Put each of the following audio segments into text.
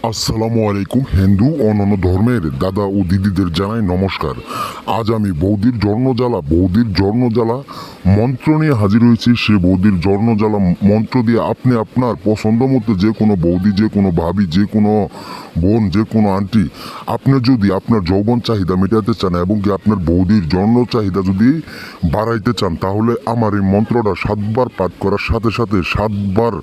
আসসালামু আলাইকুম। হিন্দু ও অন্যান্য ধর্মের দাদা ও দিদিদের জানাই নমস্কার। আজ আমি বৌদির জর্ণজ্বালা মন্ত্র নিয়ে হাজির হয়েছি। সে বৌদির জর্ণজ্বালা মন্ত্র দিয়ে আপনি আপনার পছন্দ মতো যে কোনো বৌদি, যে কোনো ভাবি, যে কোনো বোন, যে কোনো আন্টি, আপনি যদি আপনার যৌবন চাহিদা মেটাতে চান এবং কি আপনার বৌদির জর্ণ চাহিদা যদি বাড়াইতে চান, তাহলে আমার এই মন্ত্রটা 7বার পাঠ করার সাথে সাথে 7বার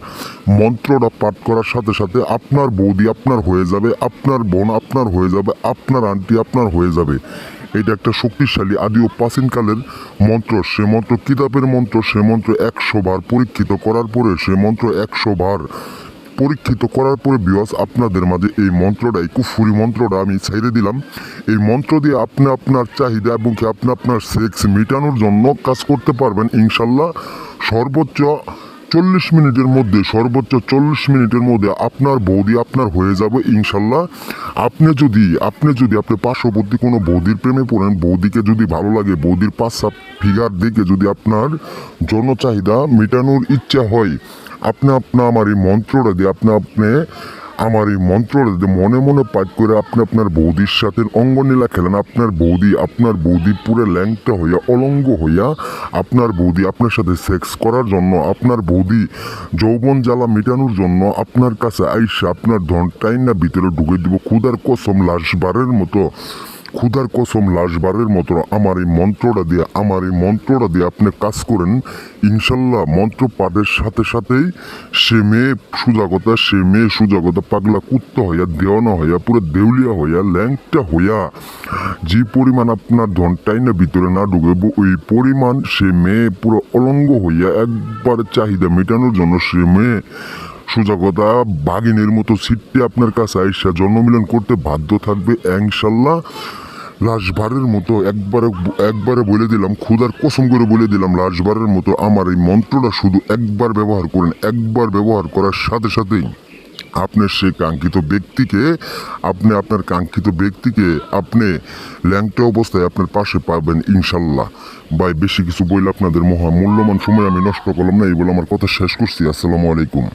মন্ত্রটা পাঠ করার সাথে সাথে আপনার বৌদি আপনার হয়ে যাবে, আপনার বোন আপনার হয়ে যাবে, আপনার আন্টি আপনার হয়ে যাবে। এটা একটা শক্তিশালী আদি ও প্রাচীনকালের মন্ত্র। সে মন্ত্র কিতাবের মন্ত্র। সে মন্ত্র 100 বার পরীক্ষিত করার পরে বিওয়াস আপনাদের মাঝে এই মন্ত্রটাই কুফুরি মন্ত্রটা আমি ছেড়ে দিলাম। এই মন্ত্র দিয়ে আপনি আপনার চাহিদা এবং কি আপনি আপনার সেক্স মেটানোর জন্য কাজ করতে পারবেন ইনশাল্লাহ। সর্বোচ্চ 40 মিনিটের মধ্যে আপনার বৌদি আপনার হয়ে যাবে ইনশাল্লাহ। আপনি যদি আপনার পার্শ্ববর্তী কোনো বৌদির প্রেমে পড়েন, বৌদিকে যদি ভালো লাগে, বৌদির পাঁচটা ফিগার দেখে যদি আপনার জন্য চাহিদা মেটানোর ইচ্ছা হয়, আপনি আমার এই মন্ত্রটা দিয়ে মনে মনে পাঠ করে আপনি আপনার বৌদির সাথে অঙ্গনীলা খেলেন। আপনার বৌদি পুরো ল্যাংটা হইয়া অলঙ্গ হইয়া আপনার বৌদি আপনার সাথে সেক্স করার জন্য, আপনার বৌদি যৌবন জ্বালা মেটানোর জন্য আপনার কাছে আইসা আপনার ধনটাইনা ভিতরে ঢুকে দিব। ক্ষুধার কসম লাশবারের মতো আমার এই মন্ত্রটা দিয়ে আপনি কাজ করেন ইনশাল্লাহ। মন্ত্র পাঠের সাথে সাথেই সে মেয়ে সুজাগতা পাগলা কুত্তা হইয়া, দেওয়ানা হইয়া, পুরো দেউলিয়া হইয়া, ল্যাংটা হইয়া, যে পরিমাণ আপনার ধনটাই না ভিতরে না ঢুকব, ওই পরিমাণ সে মেয়ে পুরো অলঙ্গ হইয়া একবার চাহিদা মেটানোর জন্য সে মেয়ে সুজাগতা বাঘিনীর মতো ছিটতে আপনার কাছে আইসা জন্মমিলন করতে বাধ্য থাকবে ইনশাল্লাহ। লাশবারের মতো একবারে বলে দিলাম, ক্ষুধার কসম করে বলে দিলাম, লাশবারের মতো আমার এই মন্ত্রটা শুধু একবার ব্যবহার করেন। একবার ব্যবহার করার সাথে সাথেই আপনার সেই আপনার কাঙ্ক্ষিত ব্যক্তিকে আপনি ল্যাংটা অবস্থায় আপনার পাশে পাবেন ইনশাল্লাহ। ভাই, বেশি কিছু বইলে আপনাদের মূল্যবান সময় আমি নষ্ট করলাম না, এই বলে আমার কথা শেষ করছি। আসসালামু আলাইকুম।